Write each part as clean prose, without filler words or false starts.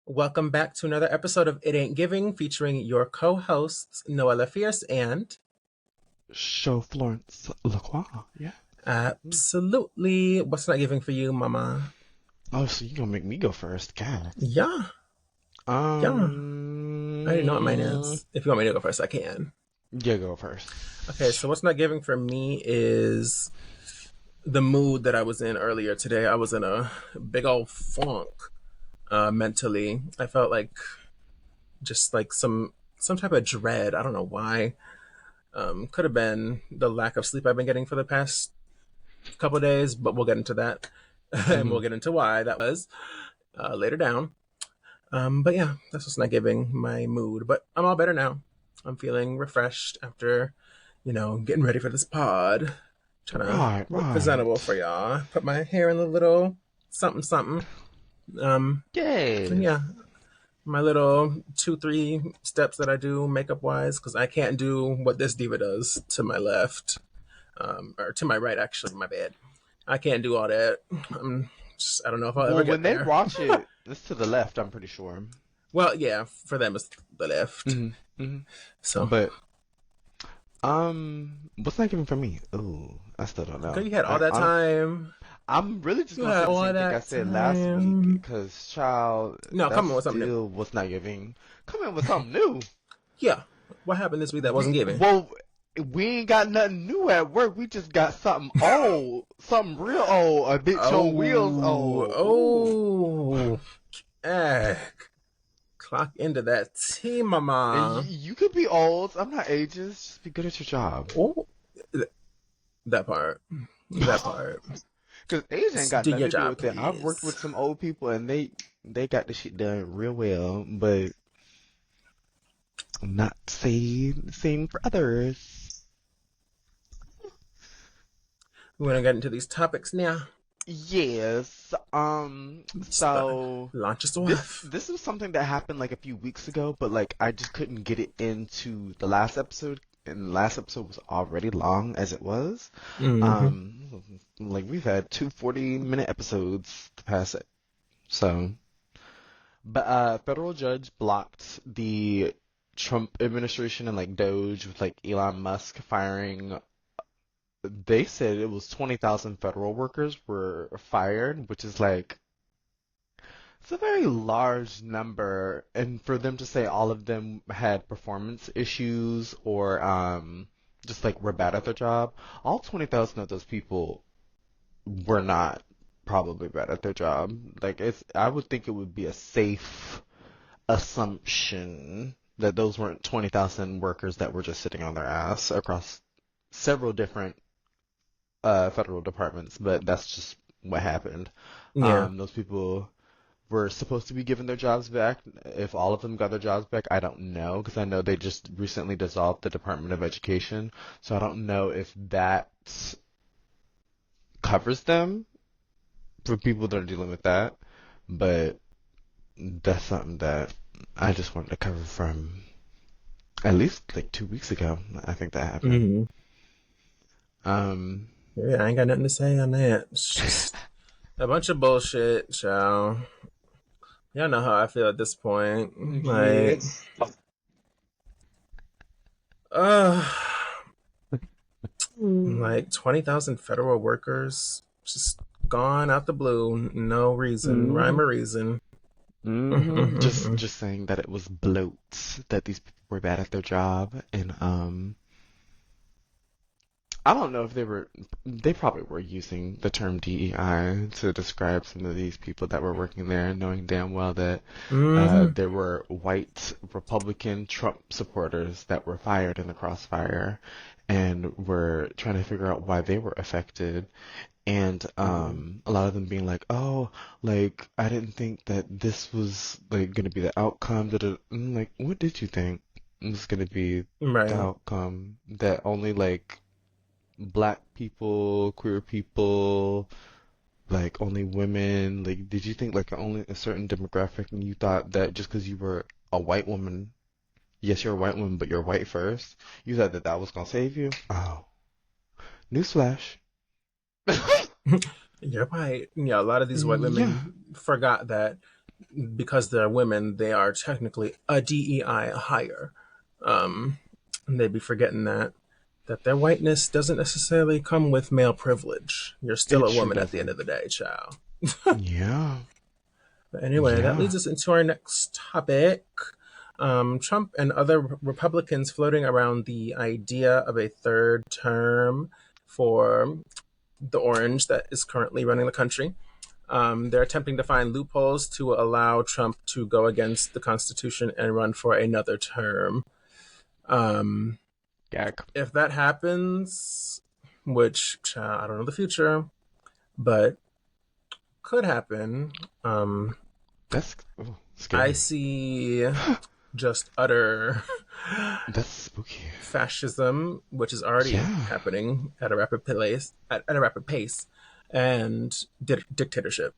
Welcome back to another episode of It Ain't Giving, featuring your co-hosts Noella Fierce and Show Florence Lacroix. Yeah. Mm. absolutely. What's not giving for you, Mama? Oh, so you gonna make me go first, God. Yeah, yeah. I already know what mine Um. is. If you want me to go first, I can. Yeah, go Okay, first. so what's not giving for me is the mood that I was in earlier today. I was in a big old funk mentally. I felt like just like some type of dread. I don't know why. Could have been the lack of sleep I've been getting for the past couple of days, but we'll get into that. And we'll Hmm. get into why that was later down. But yeah, that's what's not giving my mood. But I'm all better now. I'm feeling refreshed after, getting ready for this pod. Trying to Right, look presentable for right. y'all. Put my hair in a little something something. And Yes. yeah, my little 2, 3 steps that I do makeup wise, because I can't do what this diva does to my left, or to my right, actually, my bad. I can't do all that. I don't know if I'll ever Well, when get they there. watch it, it's to the left, I'm pretty sure. Well, yeah, for them it's the left. Hmm. Hmm. So, But what's that giving for me? Oh, I still don't girl, know. you had all that time. I'm really just You gonna had say the all same thing I that said last week, time. cause child, No, that come on with something new. still was not giving. Come in with something new. Yeah, what happened this week that wasn't We giving? well, we ain't got nothing new at work. We just got something old, something real old, a bitch on wheels Oh, old. Ooh, oh, eh, clock into that tea, and mama. you could be old. I'm not ageist. Just be good at your job. Oh, that part, that part. Cause age ain't got Do nothing your to do job, with it. I've worked please. with some old people and they got the shit done real well, but not same for others. We're gonna get into these topics now. Yes. Start, So launch us this off. this was something that happened like a few weeks ago, but like I just couldn't get it into the last episode, and the last episode was already long as it was. Mm-hmm. Like we've had two 40-minute episodes to pass it. So, but federal judge blocked the Trump administration and like Doge with like Elon Musk firing. They said it was 20,000 federal workers were fired, which is like it's a very large number, and for them to say all of them had performance issues or just like were bad at their job, all 20,000 of those people were not probably bad at their job. Like I would think it would be a safe assumption that those weren't 20,000 workers that were just sitting on their ass across several different federal departments, but that's just what happened. Yeah. Those people were supposed to be given their jobs back. If all of them got their jobs back, I don't know, because I know they just recently dissolved the Department of Education. So I don't know if that covers them for people that are dealing with that. But that's something that I just wanted to cover from at least like 2 weeks ago. I think that happened. Mm-hmm. Um, Yeah, I ain't got nothing to say on that. It's just a bunch of bullshit, child. Y'all know how I feel at this point. Like, yes. uh, like 20,000 federal workers just gone out the blue. No reason, rhyme Hmm. or reason. Hmm. Just saying that it was bloat, that these people were bad at their job, and I don't know if they probably were using the term DEI to describe some of these people that were working there, knowing damn well that Mm-hmm. there were white Republican Trump supporters that were fired in the crossfire, and were trying to figure out why they were affected, and a lot of them being like, oh, like I didn't think that this was like gonna be the outcome. Like, what did you think was gonna be the Right. outcome? That only like black people, queer people, like only women, like did you think like only a certain demographic, and you thought that just because you were a white woman, yes, you're a white woman, but you're white first, you thought that that was gonna save you? Oh, newsflash. You're right. Yeah, a lot of these white Yeah. women forgot that. because they're women, they are technically a DEI hire. Um, and they'd be forgetting that their whiteness doesn't necessarily come with male privilege. You're still It a sure woman at the end doesn't. of the day, child. Yeah. But anyway, that Yeah. leads us into our next topic. Trump and other Republicans floating around the idea of a third term for the orange that is currently running the country. They're attempting to find loopholes to allow Trump to go against the Constitution and run for another term. Um, Gag. if that happens, which I don't know the future, but could happen, That's I scary. see just utter That's spooky. fascism, which is already Yeah. happening at a rapid pace, at a rapid pace, and dictatorship.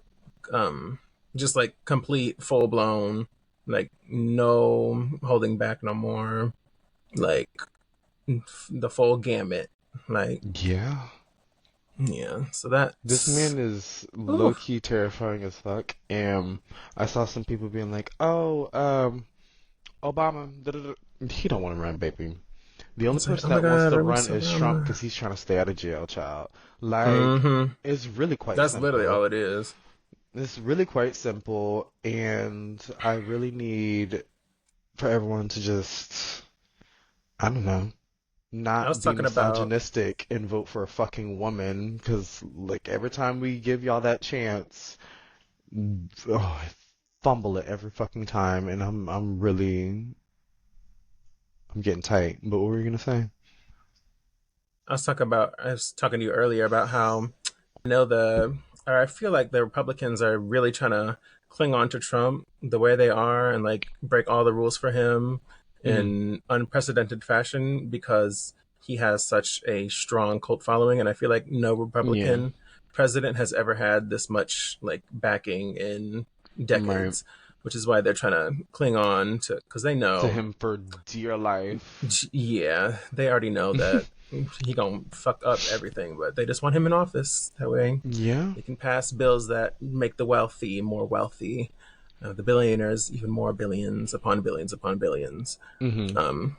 Um, just like complete, full blown, like no holding back no more, like the full gamut. Like, Yeah. yeah. So This that's. man is Ooh. low-key terrifying as fuck. And I saw some people being like, "Oh, Obama, da, da, da." He don't want to run, baby. The only It's like, oh person my that wants God, to remember run is Trump Obama? because he's trying to stay out of jail, child. Like, Mm-hmm. it's really quite That's literally simple. all it is. It's really quite simple, and I really need for everyone to just, I don't know, I was not be talking about. misogynistic and vote for a fucking woman because, like, every time we give y'all that chance, oh, I fumble it every fucking time, and I'm really, I'm getting tight. But what were you gonna say? I was talking to you earlier about how I know or I feel like the Republicans are really trying to cling on to Trump the way they are and like break all the rules for him Mm-hmm. in unprecedented fashion because he has such a strong cult following. And I feel like no Yeah, Republican president has ever had this much like backing in right. decades, which is why they're trying to cling on to because they To know, him for dear life. yeah, they already know that he gonna fuck up everything, but they just want him in office. That way Yeah. they can pass bills that make the wealthy more wealthy, the billionaires even more billions upon billions upon billions. Mm-hmm. Um,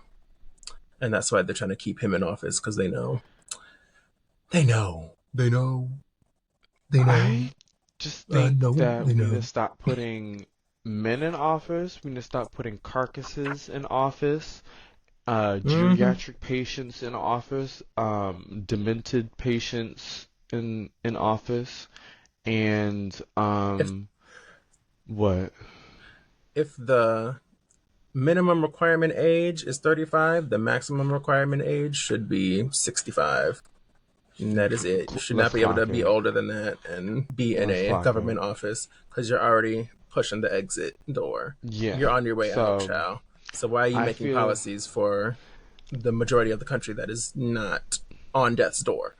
and that's why they're trying to keep him in office because they know, they know, they know, I just think know, that they we need to know. stop putting men in office. We need to stop putting carcasses in office, Mm-hmm. geriatric patients in office, demented patients in office, and If what? if the minimum requirement age is 35, the maximum requirement age should be 65. And that is it. You should not Let's be able to clock be it. older than that and be in Let's a clock government it. office because you're already pushing the exit door. Yeah. You're on your way out, So child. So why are you I making feel. policies for the majority of the country that is not on death's door?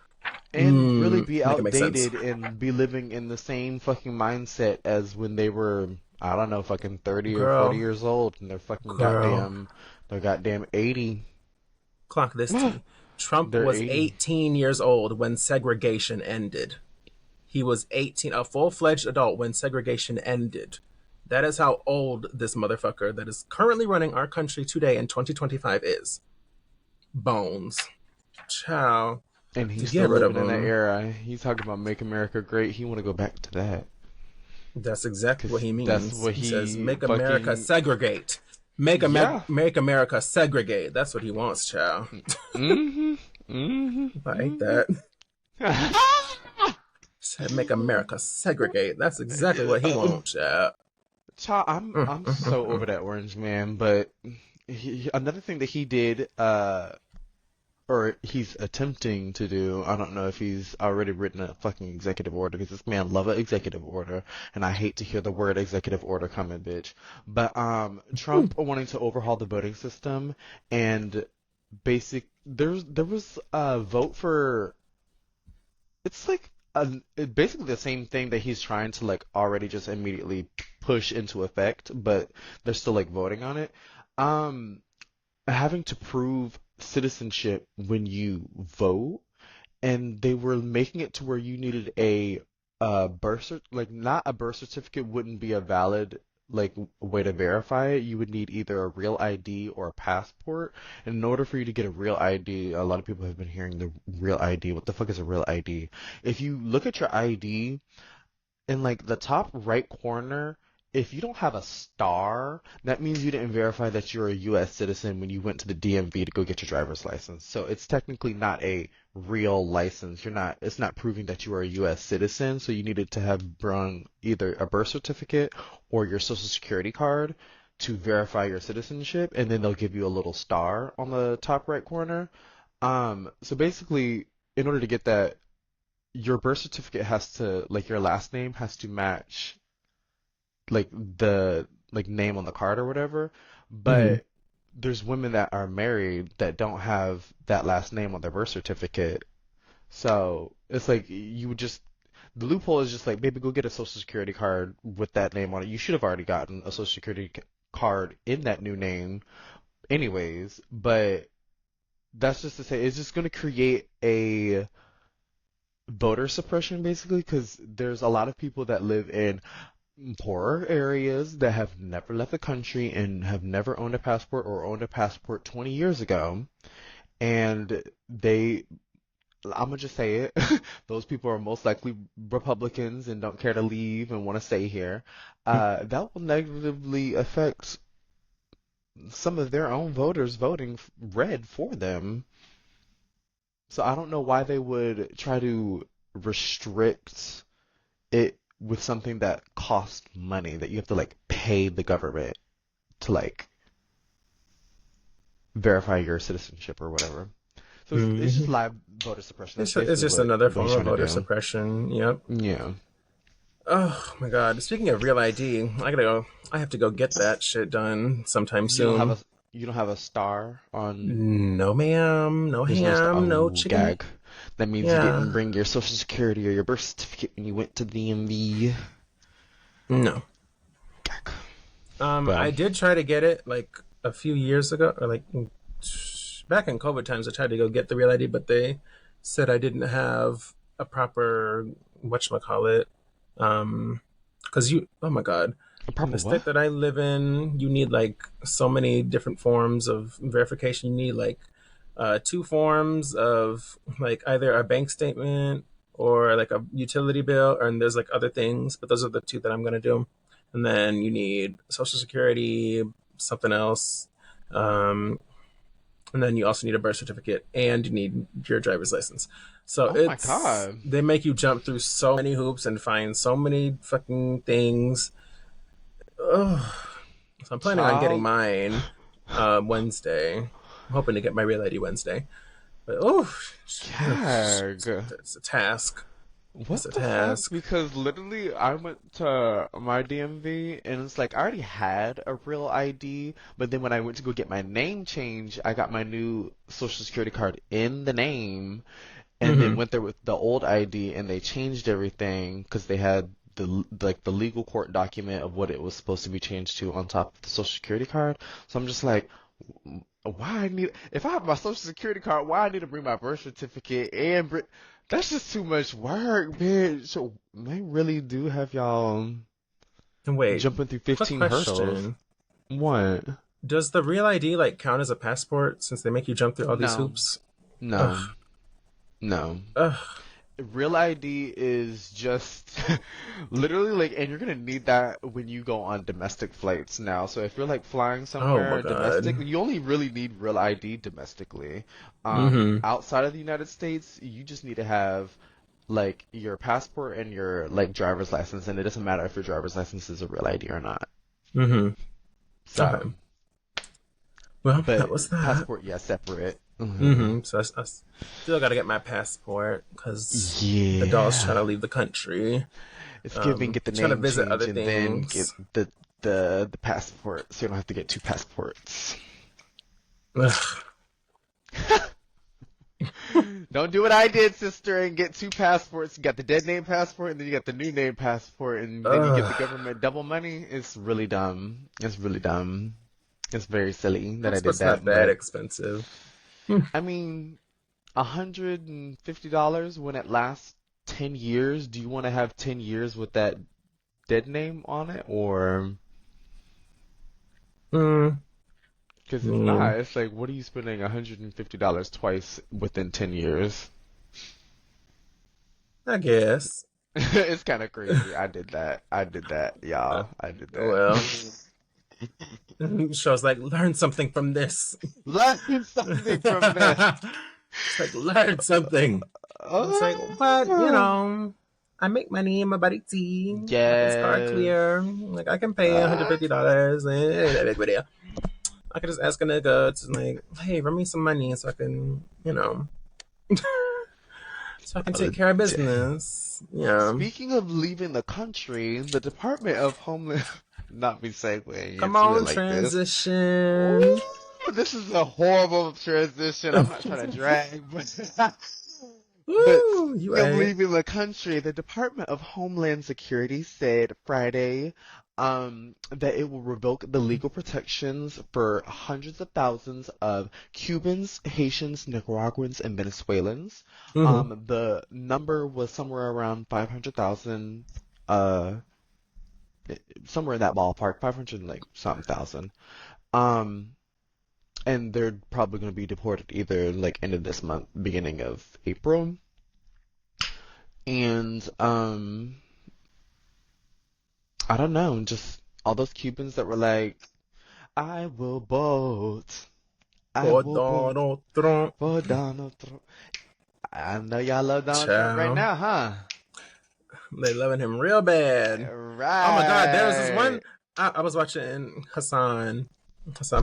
And really be Make it make sense. outdated and be living in the same fucking mindset as when they were, I don't know, fucking 30 or 40 Girl, years old and girl, they're goddamn 80. clock this T. Trump They're was 80. 18 years old when segregation ended. He was 18, a full fledged adult when segregation ended. That is how old this motherfucker that is currently running our country today in 2025 is. Bones. Ciao. And To he's still get rid of living in that him, era. He's talking about make America great. He want to go back to that. that's exactly what Cause he that's means. what He says, he make America fucking, segregate. yeah. Make America segregate. That's what he wants, child. Mm-hmm. Mm-hmm. I hate Mm-hmm. that. Said, make America segregate. That's exactly what he wants, child. Child, Mm, I'm mm, mm, so over mm. that orange man, but another thing that he did, or he's attempting to do, I don't know if he's already written a fucking executive order, because this man love an executive order, and I hate to hear the word executive order coming, bitch. But Ooh, Trump wanting to overhaul the voting system, and there was a vote for, it's like basically the same thing that he's trying to like already just immediately push into effect, but they're still like voting on it. Um, Having to prove citizenship when you vote, and they were making it to where you needed a birth cert like not a birth certificate wouldn't be a valid like way to verify it, you would need either a real ID or a passport. And in order for you to get a real ID, a lot of people have been hearing the real ID. What the fuck is a real ID? If you look at your ID, in like the top right corner, if you don't have a star, that means you didn't verify that you're a US citizen when you went to the DMV to go get your driver's license. So it's technically not a real license. It's not proving that you are a US citizen. So you needed to have brung either a birth certificate or your social security card to verify your citizenship, and then they'll give you a little star on the top right corner. So basically, in order to get that, your birth certificate has to, like, your last name has to match like the like name on the card or whatever. Hmm. But there's women that are married that don't have that last name on their birth certificate. So it's like you would just the loophole is just like, baby, go get a social security card with that name on it. You should have already gotten a social security card in that new name anyways, but that's just to say it's just going to create a voter suppression basically, because there's a lot of people that live in poorer areas that have never left the country and have never owned a passport or owned a passport 20 years ago. And I'm gonna just say it, those people are most likely Republicans and don't care to leave and want to stay here. That will negatively affect some of their own voters voting red for them. So I don't know why they would try to restrict it with something that costs money that you have to like pay the government to like verify your citizenship or whatever. So it's just Hmm. live voter suppression. That's It's basically just another what form he's of trying to voter do. suppression. Yep. Yeah. Oh my God. Speaking of real ID, I gotta go. I have to go get that shit done sometime You don't have soon. a you don't have a star on. No, ma'am. No There's no star. ham. No Oh, chicken. gag. That means you didn't Yeah. bring your social security or your birth certificate when you went to the DMV. No. Gag. I Well, did try to get it like a few years ago, or like back in COVID times. I tried to go get the real ID, but they said I didn't have a proper whatchamacallit. Because oh my God, a in proper the what? state that I live in, you need like so many different forms of verification. You need like two forms of like either a bank statement or like a utility bill, and there's like other things, but those are the two that I'm gonna do. And then you need social security, something else, um, and then you also need a birth certificate and you need your driver's license. So Oh my it's God. they make you jump through so many hoops and find so many fucking things. Ugh. So I'm planning on getting Child. mine Wednesday. I'm hoping to get my real ID Wednesday. But Gag. it's a task. What It's a the fuck? task. Because literally, I went to my DMV and it's like I already had a real ID, but then when I went to go get my name change, I got my new social security card in the name, and then Mm-hmm. went there with the old ID, and they changed everything because they had the legal court document of what it was supposed to be changed to on top of the social security card. So I'm just like, why I need if I have my social security card, why I need to bring my birth certificate and bring, that's just too much work, man. So they really do have y'all And wait, jumping through quick 15 hurdles. question: What? does the real ID like count as a passport since they make you jump through all these No, hoops? no, Ugh, no. ugh. Real ID is just literally like, and you're gonna need that when you go on domestic flights now. So if you're like flying Oh my somewhere domestic, God. you only really need real ID domestically. Mm-hmm. Outside of the United States, you just need to have like your passport and your like driver's license, and it doesn't matter if your driver's license is a real ID or not. Mm-hmm. So, Okay. Well, that but was that. passport, yeah, separate. Hmm. Mm-hmm. So I still got to get my passport because the doll's trying Yeah. to leave the country. It's giving get the Trying to name visit change other and then get things. the passport, so you don't have to get two passports. Ugh. Don't do what I did, sister, and get two passports. You got the dead name passport, and then you got the new name passport, and then you give the Ugh. government double money. It's really dumb. It's really dumb. It's very silly that I did Passport's that, not that but expensive. Hmm. I mean, $150 when it lasts 10 years. Do you want to have 10 years with that dead name on it, or? Mm, Because if mm, not, it's like, what are you spending $150 twice within 10 years? I guess. It's kind of crazy. I did that. I did that, Uh, y'all. I did that. well, shows like learn something from this. Learn something from this. It's like learn something. It's like, but Ah. I make money in my body tea. Like it's car Yes. clear. Like I can pay Ah. $150 and it ain't that big video. I could just ask a nigga to like, hey, run me some money so I can, so I can Uh, take care of j- business. Yeah. Speaking of leaving the country, the Department of Homeland, not me segueing Come into it on, like this. transition. Ooh, this is a horrible transition. I'm not trying to drag, but Woo, you speaking of ain't. leaving the country, the Department of Homeland Security said Friday, that it will revoke the legal protections for hundreds of thousands of Cubans, Haitians, Nicaraguans, and Venezuelans. Mm-hmm. The number was somewhere around 500,000, uh, somewhere in that ballpark, 500 like something thousand. Um, and they're probably going to be deported either like end of this month, beginning of April. And I don't know, just all those Cubans that were like, I will vote, I For will vote Donald Trump. for Donald Trump. I know y'all love Donald Trump right Child. now, huh? They loving him real bad. Oh my God, there was this one. Right. I was watching Hassan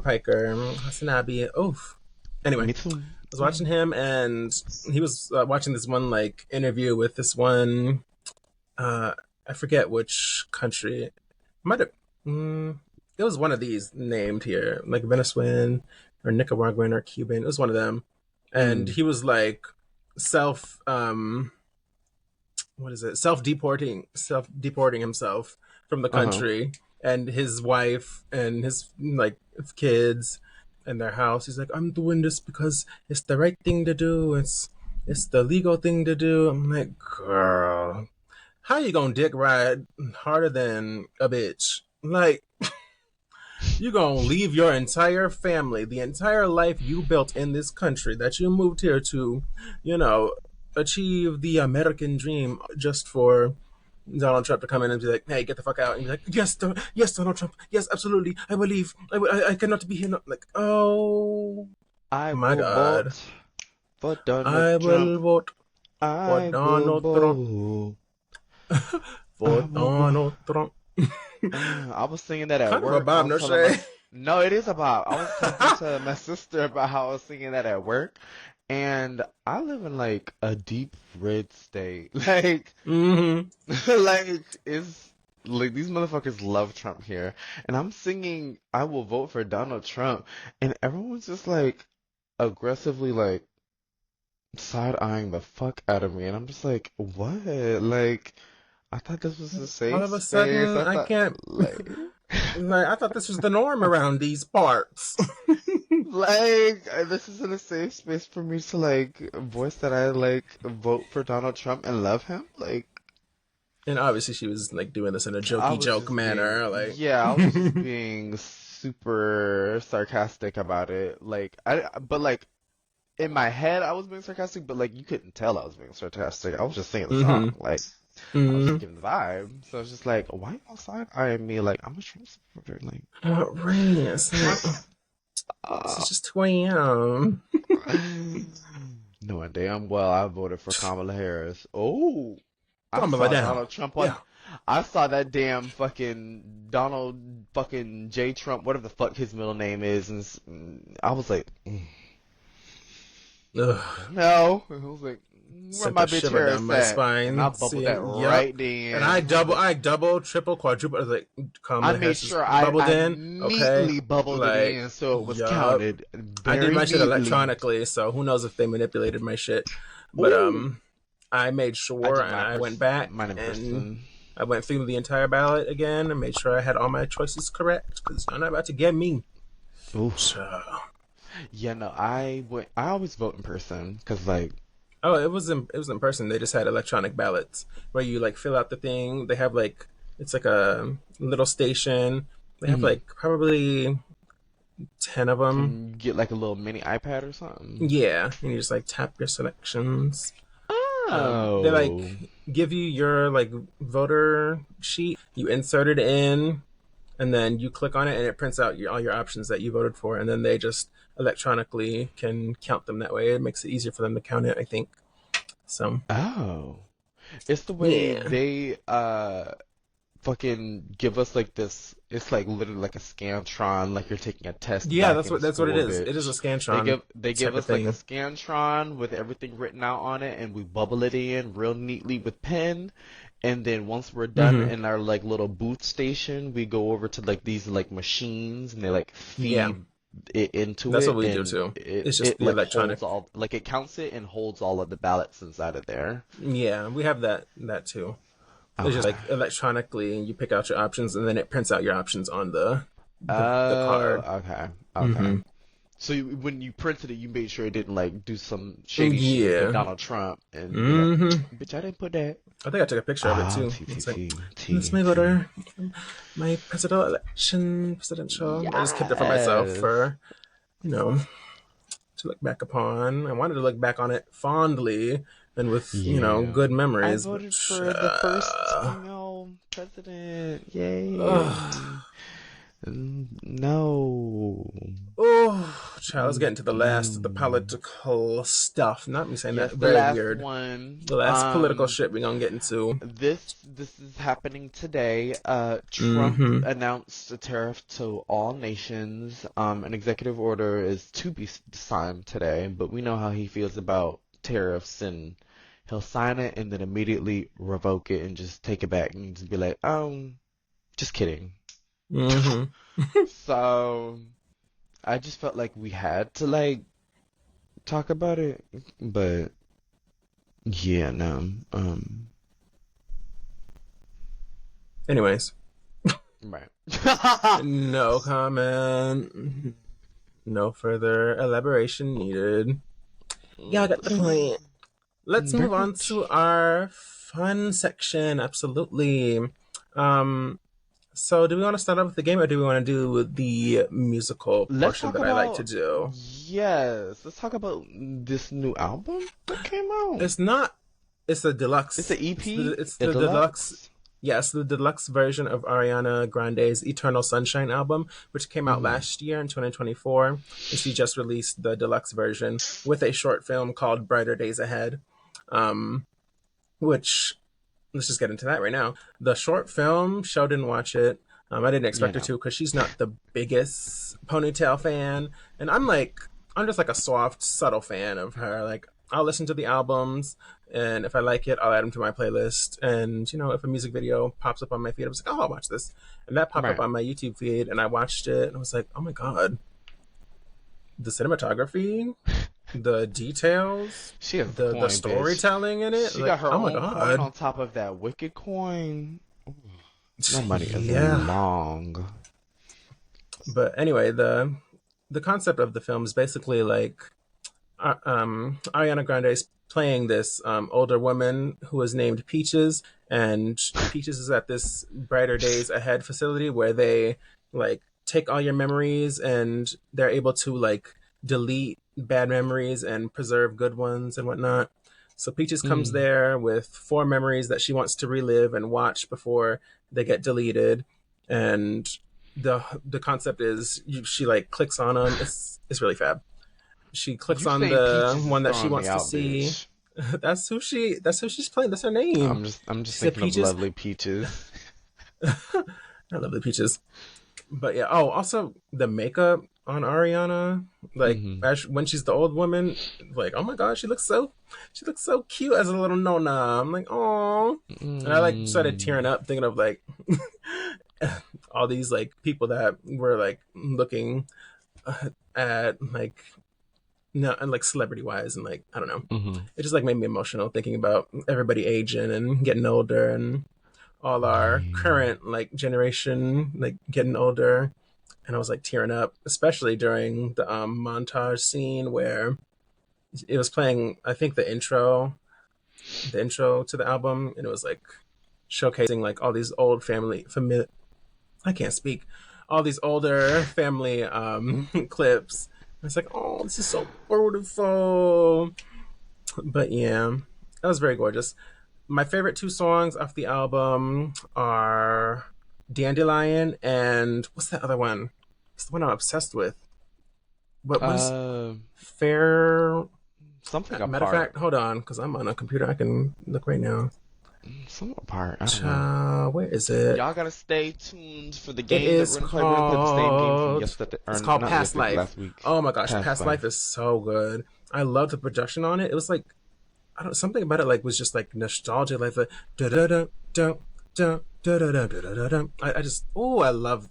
Piker, Hassan Abi. Oof. Anyway, Me I too. was watching him, and he was watching this one like interview with this one. Uh, I forget which country. Might have. Mm, it was one of these named here, like Venezuelan or Nicaraguan or Cuban. It was one of them, and Mm. he was like self what is it, self deporting himself from the Uh-huh. country, and his wife and his like kids and their house. He's like, I'm doing this because it's the right thing to do. It's the legal thing to do. I'm like, girl, how you gonna dick ride harder than a bitch? Like, you gonna leave your entire family, the entire life you built in this country that you moved here to, you know, achieve the American dream just for Donald Trump to come in and be like, "Hey, get the fuck out!" And be like, "Yes, yes, Donald Trump, yes, absolutely, I believe, I cannot be here." No. Like, oh I my will God, vote for Donald I Trump. will vote for I will Donald Trump, vote. for I will vote. Donald Trump. I was singing that at Kind of a work. I Bob was telling my Nochet. no, it is about. I was talking to my sister about how I was singing that at work, and I live in like a deep red state. Like, Mm-hmm. like it's like these motherfuckers love Trump here, and I'm singing "I will vote for Donald Trump," and everyone's just like aggressively like side eyeing the fuck out of me, and I'm just like, what? Like, I thought this was a All safe of a space. sudden, I I thought can't. like. Like, I thought this was the norm around these parts. Like, this isn't a safe space for me to like voice that I like vote for Donald Trump and love him. Like, And obviously, she was like doing this in a I jokey was joke just being, manner. Like, yeah, I was just being super sarcastic about it. Like, but like in my head, I was being sarcastic, but like you couldn't tell I was being sarcastic. I was just singing the mm-hmm, song. Like, I was just mm-hmm. giving the vibe. So it's just like, why y'all side eyeing me? Like, I'm a Trump supporter. Like, Outrageous. Like, this uh, is just 2 a.m. knowing damn well I voted for Kamala Harris. Oh, I Calm it saw down. Donald Trump Yeah. on. I saw that damn fucking Donald fucking J Trump, whatever the fuck his middle name is, and I was like, Ugh. no. I was like, where Sent my a bitch shiver down Harris my at? And I spine. bubbled that Seeing, yep. right And then. I was like, I double, triple, quadruple. I was like, I Kamala made Harris is sure bubbled I in. Okay. neatly bubbled it Like, in so it was yup. counted I did very my shit neatly. electronically, so who knows if they manipulated my shit. But Ooh, I made I sure did and I went back mine in and person. I went through the entire ballot again and made sure I had all my choices correct because you're not about to get me. Ooh. So, Yeah, no, I always vote in person because like, oh, it was in person. They just had electronic ballots where you like fill out the thing. They have like it's like a little station. They have mhm. like probably. 10 of them. Can you get like a little mini iPad or something? Yeah, and you just like tap your selections. They Oh. like give you your like voter sheet. You insert it in, and then you click on it, and it prints out all your options that you voted for, and then they just electronically can count them that way. It makes it easier for them to count it, I think. So Oh. It's the way yeah, they fucking give us like this. It's like literally like a scantron, like you're taking a test yeah, back in that's what it school, is. It is a bitch. They scantron give they give type of us like a thing. scantron with everything written out on it, and we bubble it in real neatly with pen. And then once we're done Hmm. in our like little booth station, we go over to like these like machines, and they like Yeah, feed it into that's what it, we do and too. it It's just it the like electronic. holds all like it counts it and holds all of the ballots inside of there. Yeah, we have that too. It's just Okay. like electronically, you pick out your options, and then it prints out your options on the Oh, card. okay, okay. Hmm. So when you printed it, you made sure it didn't like do some shady shit like Yeah. Donald Trump and be like, Hmm. "Bitch, I didn't put that." I think I took a picture of it Ah, too. T T It's like, T that's T my T. voter, my presidential. I just kept it for myself Yes. for, you know, to look back upon. I wanted to look back on it fondly and with, Yeah. good I memories, but voted for the first female president. Yay. No. oh, child, let's get Mm, into the last of the mm. political stuff. Not me saying that, Yes, the very last weird. one. The last political shit we're gonna get into. This is happening today. Trump Mm-hmm. announced a tariff to all nations. An executive order is to be signed today, but we know how he feels about tariffs, and he'll sign it and then immediately revoke it and just take it back and just be like, just kidding. Mm-hmm. So I just felt like we had to like talk about it, but yeah, no. Anyways, Right. no comment. No further elaboration needed. Y'all got the point. Let's Very move on to much. our fun section. Absolutely. Um, so do we want to start off with the game or do we want to do the musical Let's portion talk that I like to about, do? yes, let's talk about this new album that came out. It's not. It's the It's deluxe. an EP, It's a the deluxe. deluxe. Yes, the deluxe version of Ariana Grande's Eternal Sunshine album, which came out Hmm. last year in 2024. And she just released the deluxe version with a short film called Brighter Days Ahead, um, which, let's just get into that right now. The short film, Show didn't watch it. I didn't You expect her know, to because she's not the biggest Ponytail fan. And I'm just like a soft, subtle fan of her. Like, I'll listen to the albums, and if I like it, I'll add them to my playlist. And, if a music video pops up on my feed, I was like, oh, I'll watch this. And that popped up right. on my YouTube feed, and I watched it, and I was like, oh my God, the cinematography, the details, She has a the coin, bitch. storytelling in it, She like, got her oh my own coin God. on top of that wicked coin. Ooh, that money is Yeah. long. But anyway, the concept of the film is basically like Ariana Grande is playing this older woman who is named Peaches, and Peaches is at this Brighter Days Ahead facility where they like take all your memories and they're able to like delete bad memories and preserve good ones and whatnot. So Peaches comes Mm. there with four memories that she wants to relive and watch before they get deleted, and the concept is she like clicks on them. It's really fab. She clicks You on saying the Peaches is one that she throwing me wants to out, see. bitch. That's who she's playing. That's her name. I'm just She said thinking of Peaches. lovely Peaches. I love the Peaches. But yeah. Oh, also the makeup on Ariana, like Hmm. when she's the old woman, like oh my god, she looks so cute as a little Nona. I'm like oh, and I like started Mm. tearing up thinking of like all these like people that were like looking at like no and like celebrity wise and like I don't know. Hmm. It just like made me emotional thinking about everybody aging and getting older and all our Yeah. current like generation like getting older, and I was like tearing up, especially during the montage scene where it was playing. I think the intro to the album, and it was like showcasing like all these old family. I can't speak. all these older family clips. It's like, oh, this is so beautiful. But yeah, that was very gorgeous. My favorite two songs off the album are Dandelion and what's that other one? It's the one I'm obsessed with. What is Uh, Fair? something Matter of apart. fact, hold on, because I'm on a computer. I can look right now. Something apart. I don't know. Where is it? Y'all gotta stay tuned for the It game that we're is gonna play. We're gonna play the same game from called. yesterday, or It's called not Past yesterday, but Life. last week. Oh my gosh, Past Past Life life. is so good. I love the production on it. It was like I don't something about it like was just like nostalgia, like the da da da da da da da da da da da. I just I love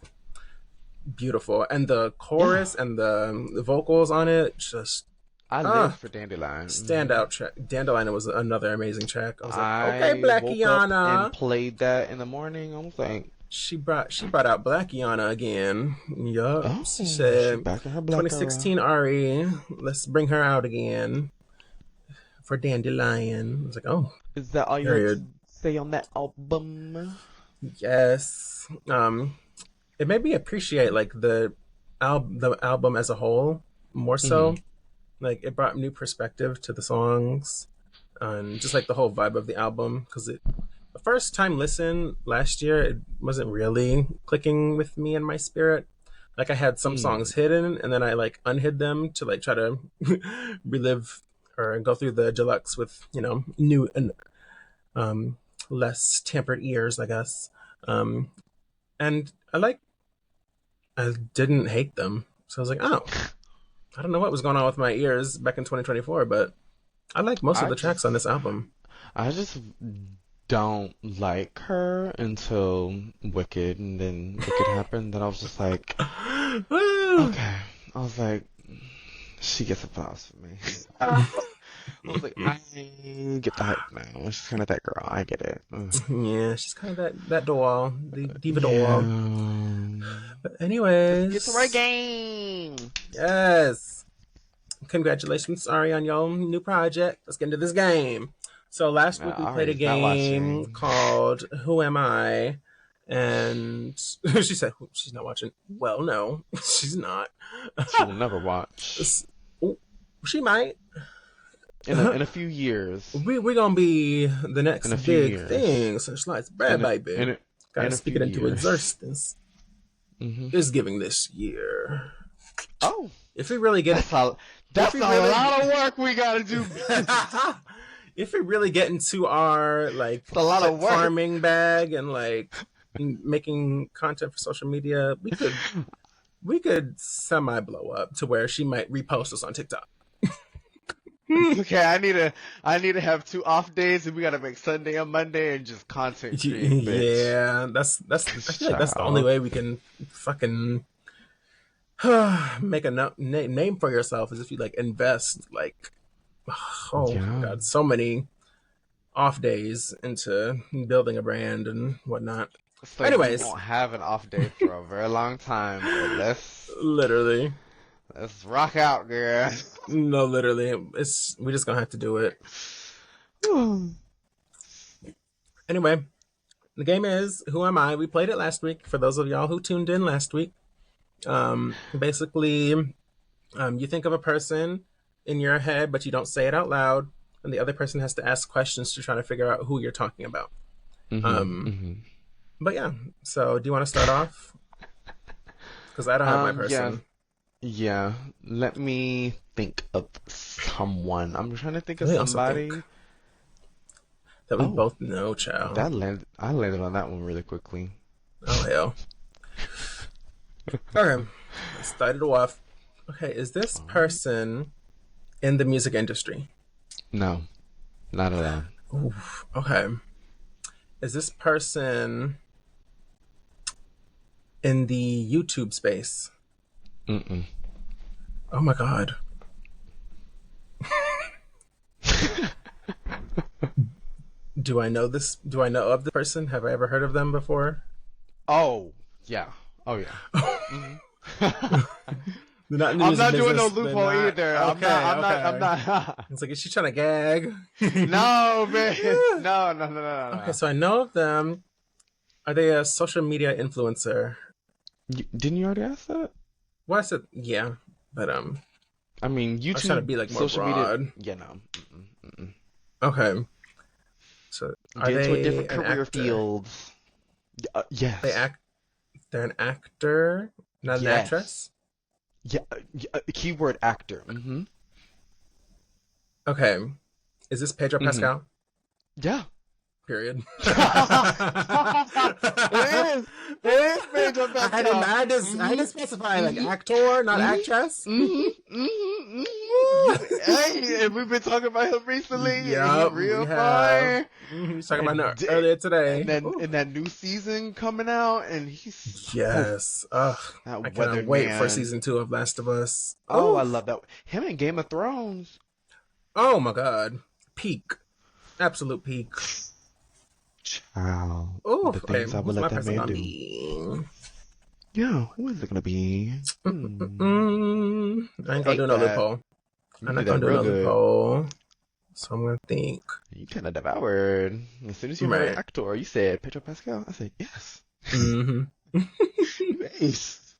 beautiful and the Yeah, chorus and the vocals on it just I live ah for Dandelion. standout track. Dandelion was another amazing track. I was like, okay, I woke up and Blackiana. played that in the morning. I was like, She brought out Blackiana again. Yup. She oh, she said back in her black era. 2016 Ari, let's bring her out again for Dandelion. I was like, oh, Is that all you had to period. say on that album? Yes. It made me appreciate like the album as a whole more Hmm. so. Like it brought new perspective to the songs and just like the whole vibe of the album because it the first time listen last year it wasn't really clicking with me and my spirit. Like I had some Mm. songs hidden and then I like unhid them to like try to relive or go through the deluxe with new and um less tampered ears, I guess. um and I didn't hate them, so I was like, oh, I don't know what was going on with my ears back in 2024, but I like most of I the tracks on just, this album. I just don't like her until Wicked, and then Wicked happened. Then I was just like, okay. I was like, she gets applause for me. I was like, I get the hype now. She's kind of that girl. I get it. Ugh. Yeah, she's kind of that doll, the diva doll. Yeah. But Just get the right anyways, game. yes, congratulations, Ari, on your new project. Let's get into this game. So last week we played a Ari's not game watching. called Who Am I? And she said she's not watching. Well, no, she's not. She will never watch. She might. In a few years. We're gonna be the next In a few big years. thing. So slice bread, In a, baby. in a, Gotta in a speak few it into years. existence. Hmm. Is giving this year. Oh, If we really get, that's a if that's we a really, lot of work we gotta do. if we really get into our like It's a lot of clip work. farming bag and like making content for social media, we could semi blow up to where she might repost us on TikTok. Okay, I need to have 2 off days, and we gotta make Sunday and Monday and just content create, bitch. Yeah, that's. I 'Cause feel like that's the only child, way we can fucking make a name for yourself is if you like invest like oh my yeah, god so many off days into building a brand and whatnot. it's like we Anyways, won't have an off day for a very long time, but literally, let's rock out, girl. no, literally, it's we just gonna have to do it. Anyway, the game is Who Am I? We played it last week. For those of y'all who tuned in last week, basically, you think of a person in your head, but you don't say it out loud, and the other person has to ask questions to try to figure out who you're talking about. Hmm. Um, Hmm. but yeah, so do you want to start off? Because I don't have my Yeah, person. yeah. Let me think of someone. I'm trying to think of Let me also think somebody. that we Oh, both know, child. I landed on that one really quickly. Oh hell. Okay, let's start it off. Okay, is this All right. person in the music industry? No, not at all. Oof, okay. Is this person in the YouTube space? Mm-mm. Oh my god. Do I know this? Do I know of the person? Have I ever heard of them before? Oh, yeah. Oh, yeah. Hmm. They're not in the I'm music not doing no business. They're loophole not. either. I'm Okay, not. I'm not. I'm okay. not. It's like, is she trying to gag? No, man. No, no, no, no, no, Okay, no. so I know of them. Are they a social media influencer? Didn't you already ask that? Well, I said yeah, but I mean, I was trying to YouTube, be like more social media. broad. Yeah, no. Mm-mm, mm-mm. Okay, so are Get into a they different an career actor? field. They Yes. act. They're an actor, not an Yes. actress. Yeah. Keyword actor. Mm-hmm. Okay, is this Pedro Mm-hmm. Pascal? Yeah. Period. It is. It is Pedro I didn't. Pascal. I had Mm-hmm. to specify like Mm-hmm. actor, not Mm-hmm. actress. Mm-hmm. Mm-hmm. Mm-hmm. Woo! Hey, and we've been talking about him recently, and he Yup, we real have. fine. We was talking about And it earlier and today. then Ooh. and that new season coming out, and he's Yes. Ugh. I that cannot weathered wait for man. season 2 of Last of Us. Oh, I Ooh. love that. Him in Game of Thrones. Oh my god. Peak. Absolute peak. Child, Ooh. the Okay. things I would Who's let my that person man gonna do. be? Yeah, who is it gonna be? I ain't gonna do Take no that. loophole. You I'm do not that gonna do real no good. loophole. So I'm gonna think. You kind of devoured. As soon as you heard Right. actor, you said Pedro Pascal. I said yes. Mm-hmm. You ace.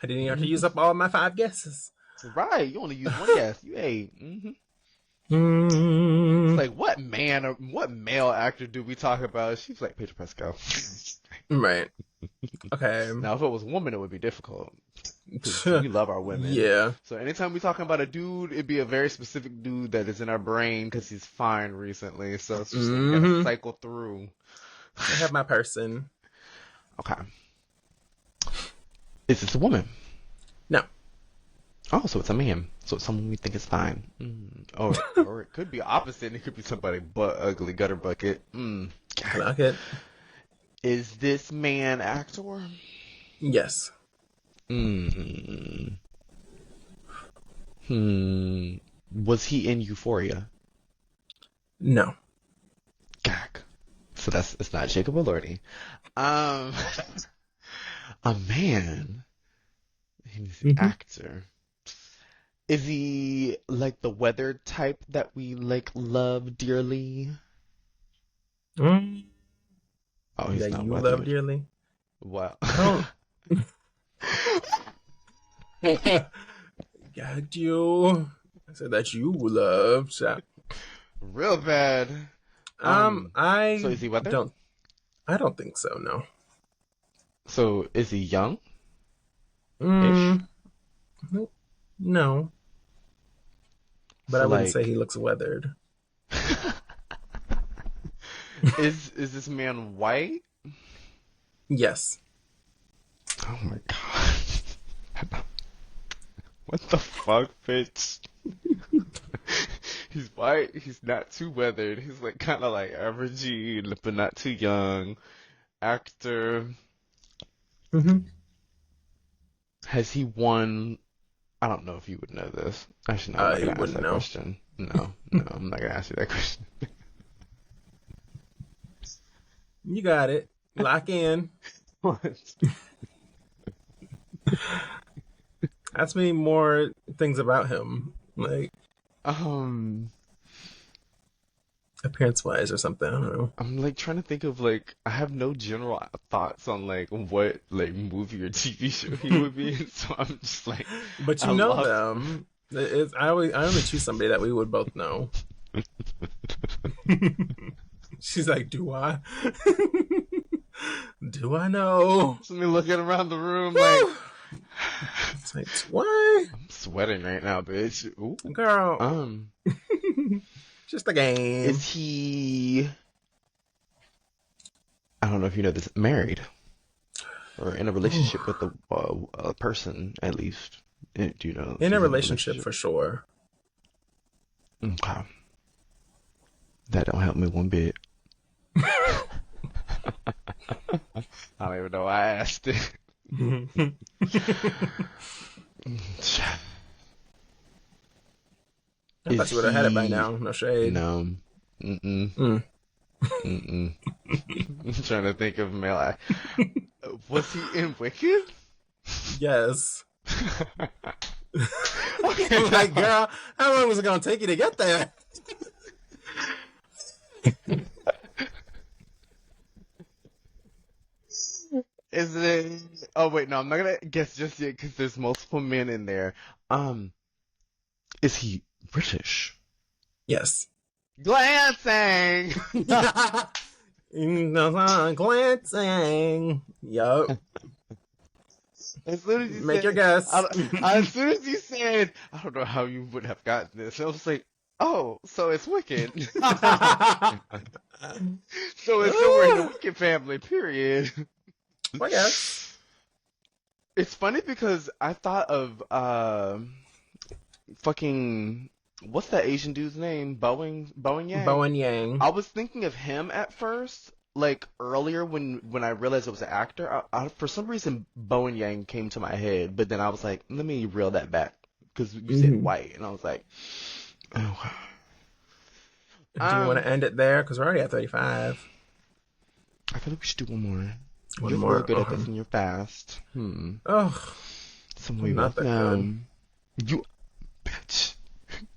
I didn't even have to use Mhm. up all my 5 guesses. Right. You only use one guess. You ate. It's Mm, like what man or what male actor do we talk about? She's like Pedro Pascal. right. Okay. Now, if it was a woman, it would be difficult because we love our women. Yeah. So anytime we talking about a dude, it'd be a very specific dude that is in our brain because he's fine recently. So it's just like we gotta Mm-hmm. cycle through. I have my person. Okay, is this a woman? No. Oh, so it's a man. So it's someone we think is fine. Or it could be opposite. It could be somebody butt ugly gutter bucket. Clock it. Is this man actor? Yes. Mm. Hmm. Was he in Euphoria? No. Gag. So it's not Jacob Elordi. Um, a man. He's an Mm-hmm. actor. Is he like the weathered type that we like love dearly? Mm, Oh, he's that not you love weathered. dearly. Wow. I don't. Gagged you. I said that you love. So, Real bad. So I is he weathered? don't. I don't think so. No. So is he young-ish? Mm, no. But So I wouldn't say like, he looks weathered. is this man white? Yes. Oh my god. What the fuck, bitch? He's white, he's not too weathered, he's like kind of like averagey, but not too young. Actor. Mm-hmm. Has he won? I don't know if you would know this. Actually, no, I'm not You gonna ask wouldn't that know. question. No, no, I'm not gonna ask you that question. You got it. Lock in. What? Ask me more things about him, like Um, appearance wise or something. I don't know. I'm like trying to think of like I have no general thoughts on like what like movie or TV show he would be in, so I'm just like But I you know lost. them. I only choose somebody that we would both know. She's like, do I? Do I know? So me looking around the room like Whew. It's like, what? I'm sweating right now, bitch. Ooh. Girl, Um, just a game. is he? I don't know if you know this. Married or in a relationship with a person at least? Do you know if In a he's in a relationship relationship? for sure. Okay, that don't help me one bit. I don't even know why I asked it. I Is thought you would have had it by he? now. No shade. No. Mm-mm. Mm. Mm-mm. I'm trying to think of male. Was he in Wicked? Yes. Okay, I'm like, girl, how long was it gonna take you to get there? Is it? Oh wait, no, I'm not gonna guess just yet because there's multiple men in there. Um, is he British? Yes. Glancing. Glancing. Yup. As soon as you Make your said, guess. as soon as you said, I don't know how you would have gotten this. I was like, oh, so it's Wicked. So it's somewhere in the Ah, Wicked family. Period. I guess. It's funny because I thought of fucking what's that Asian dude's name? Bowen Yang. Bowen Yang. I was thinking of him at first, like earlier when I realized it was an actor. For some reason, Bowen Yang came to my head, but then I was like, let me reel that back because you said Hmm. white, and I was like, oh. Do we want to Um, end it there? Because we're already at 35. I feel like we should do one more. One You're real more. good at Okay. this, and you're fast. Oh, Some we I'm not both that good. know. You bitch.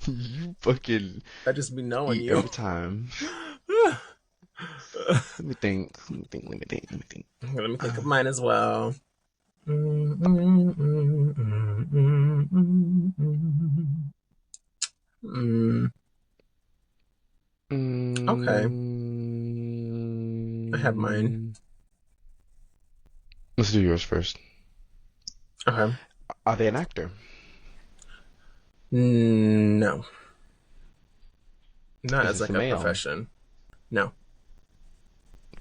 You fucking I just be knowing eat you. every time. Let me think. Let me think. Let me think. Let me think. Let me think of Um, mine as well. Mm, mm, mm, mm, mm, mm, mm, mm. Okay, I have mine. mm, let's do yours first. Okay. Are they an actor? No, not Is as this a like a male? profession. No.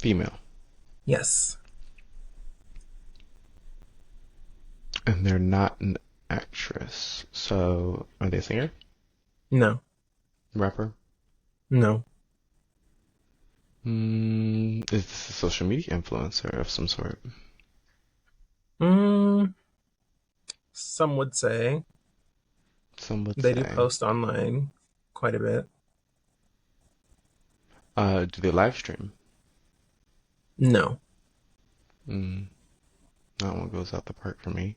Female? Yes. And they're not an actress. So, are they a singer? No. Rapper? No. Is this a social media influencer of some sort? Mm, some would say Some would they do say. post online quite a bit. Do they live stream? No. Mm, that one goes out the park for me.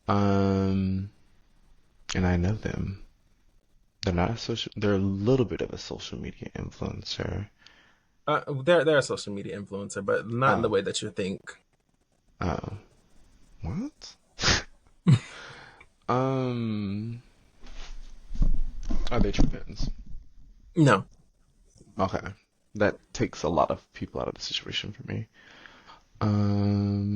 Um, and I know them. They're not a social. They're a little bit of a social media influencer. They're a social media influencer, but not in the Oh, way that you think. oh, what? Um, are they trans? No. Okay, that takes a lot of people out of the situation for me. Um,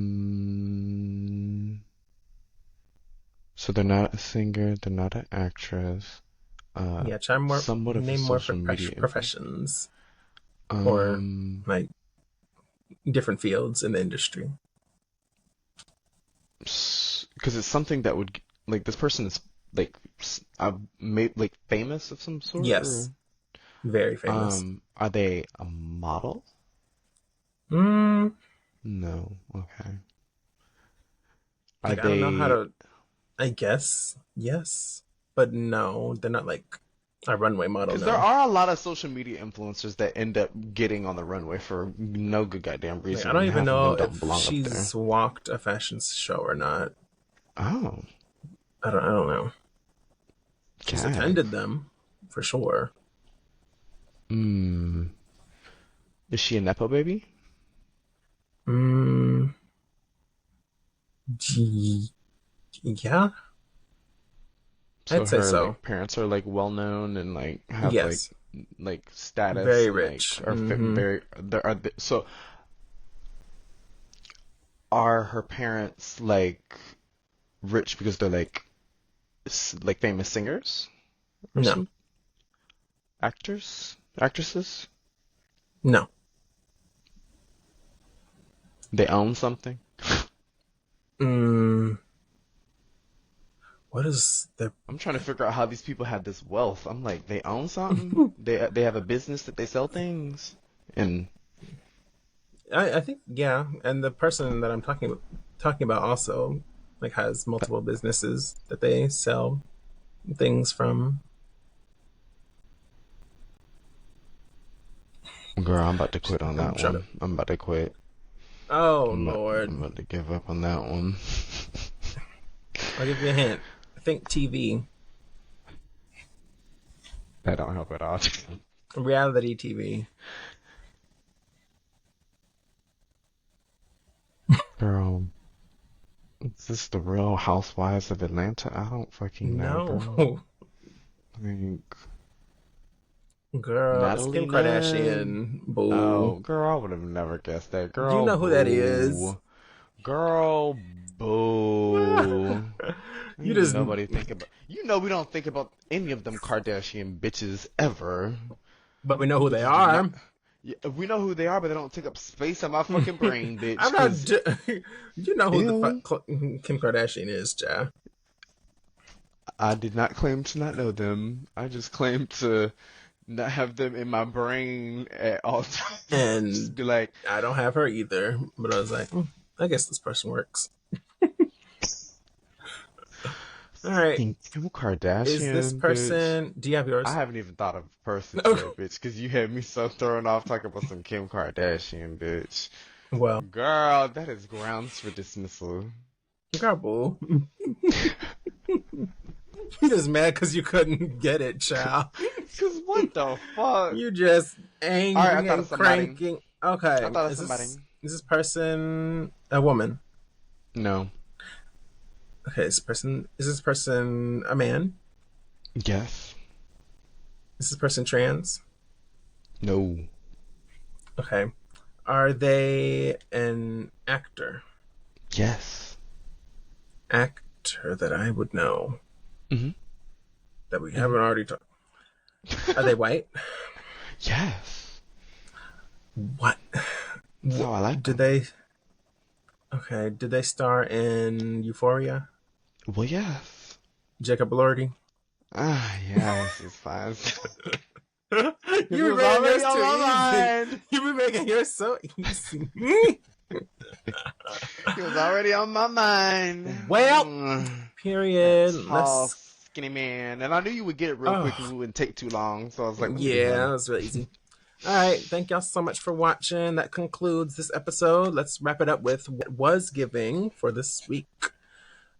so they're not a singer. They're not an actress. Yeah, try more. Somewhat of a Name more social media influencer. professions or Um, like different fields in the industry. because it's something that would like this person is like made like famous of some sort, or Yes, very famous. are they a model? Mm, No. Okay. Are like I don't know how they? to. I guess yes, but no, they're not like a runway model. Because there No, are a lot of social media influencers that end up getting on the runway for no good goddamn like I reason, don't and even half of know them don't if belong up there. she's walked a fashion show or not. Oh, I don't know. She's gag. attended them for sure. Hmm. Is she a nepo baby? Mm, yeah, So I'd say her so. like parents are like well known and like have Yes, like status very and like rich. are very there are so are her parents like rich because they're like like famous singers or No, some actresses? no. They own something. Mm, what is the? I'm trying to figure out how these people have this wealth. I'm like, they own something. They have a business that they sell things, and I think yeah, and the person that I'm talking about also like has multiple businesses that they sell things from. girl, I'm about to quit on I'm that trying to. one. I'm about to quit. Oh I'm Lord, about to give up on that one. I'll give you a hint. Think TV, That don't help at all. reality TV. Girl, is this the Real Housewives of Atlanta? I don't fucking know, No. girl. Like Girl, it's Kim Natalie Nunn. Kardashian. Boo. Oh, girl, I would have never guessed that. Do you Girl, know who that is? boo. Girl, boo. You Ain't just, nobody think about. You know we don't think about any of them Kardashian bitches ever. but we know who they Bitches do not. are. Yeah, we know who they are, but they don't take up space on my fucking brain, bitch. I'm not. Cause You know who the fuck ew, Kim Kardashian is, ja. I did not claim to not know them. I just claimed to not have them in my brain at all times. Just And be like, I don't have her either. But I was like, I guess this person works. All right. fucking Kim Is this Kardashian, bitch. person? Do you have I yours? haven't even thought of persons Okay. yet, bitch, because you had me so thrown off talking about some Kim Kardashian, bitch. Well, Girl, that is grounds for dismissal. girl, boo. You just mad because you couldn't get it, child. Cause what the fuck? You just Alright, I angry thought of and somebody. cranking. Okay, I thought of is somebody. this person a woman? No. Okay, is this person a man? Yes. Is this person trans? No. Okay, are they an actor? Yes. Actor that I would know Mm-hmm. that we Mm-hmm. haven't already talked. Are they white? Yes. What? That's how I like Did them. they? Okay, did they star in Euphoria? Well, yes. Jacob Elordi. Ah, yes, it's fine. Because it You be was making already yours on too my easy. mind. You be making yours so easy. It was already on my mind. Well, That period. tall, Let's. skinny man. And I knew you would get it real quick and Oh, we wouldn't take too long. So I was like, let me get yeah, that him. was really easy. All right, thank y'all so much for watching. That concludes this episode. Let's wrap it up with what was giving for this week.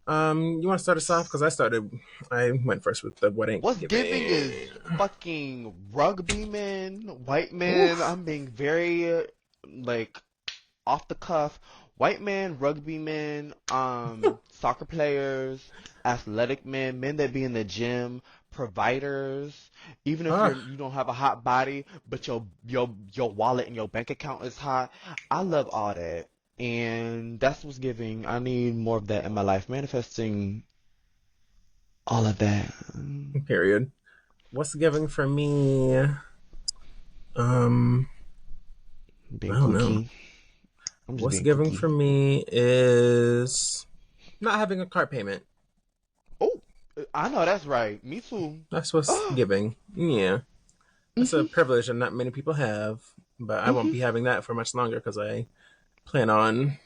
You want to start us off? Because I went first with the what ain't What's giving is giving. fucking rugby men, white men. Oof. I'm being very, like, off the cuff. White men, rugby men, soccer players, athletic men, men that be in the gym, providers. Even if Ah, you don't have a hot body, but your wallet and your bank account is hot. I love all that. And that's what's giving. I need more of that in my life. Manifesting all of that. period. What's giving for me? Um, I Being don't know. kooky. I'm just What's being giving for kooky. me is not having a car payment. Oh, I know that's right. Me too. That's what's giving. Yeah. That's a Mhm. privilege that not many people have, but I won't Mhm. be having that for much longer because I plan on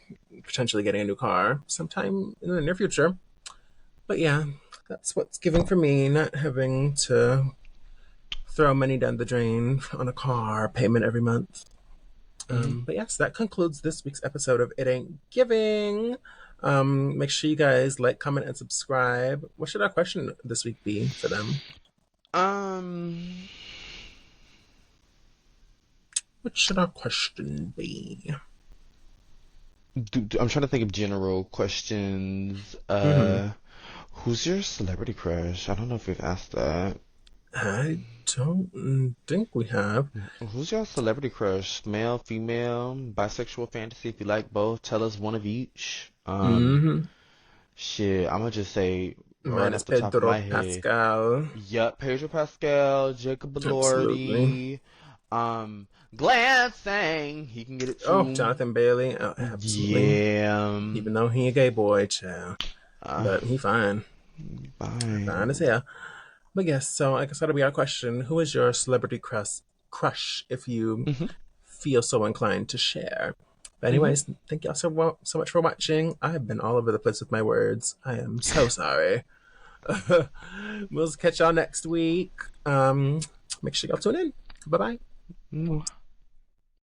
potentially getting a new car sometime in the near future. But yeah, that's what's giving for me, not having to throw money down the drain on a car payment every month. Mhm. But yes, that concludes this week's episode of It Ain't Giving. Make sure you guys like, comment, and subscribe. What should our question this week be for them? Um. What should our question be? I'm trying to think of general questions. Mm-hmm. Who's your celebrity crush? I don't know if we've asked that. I don't think we have. Who's your celebrity crush? Male, female, bisexual fantasy? If you like both, tell us one of each. Mm-hmm. Shit, I'm gonna just say right Mine is off the top of Pedro my head. Pascal. Yup, Pedro Pascal, Jacob Absolutely. Elordi, Glancing. He can get it Oh, too. Jonathan Bailey. Oh, absolutely. Yeah. Even though he a gay boy, child. Uh, But he fine. Fine as fine. hell. But yes, so I guess that'll be our question. Who is your celebrity crush if you Mhm. feel so inclined to share? But Mhm. anyways, thank y'all so much for watching. I have been all over the place with my words. I am so sorry. We'll catch y'all next week. Make sure y'all tune in. Bye bye. Mwah.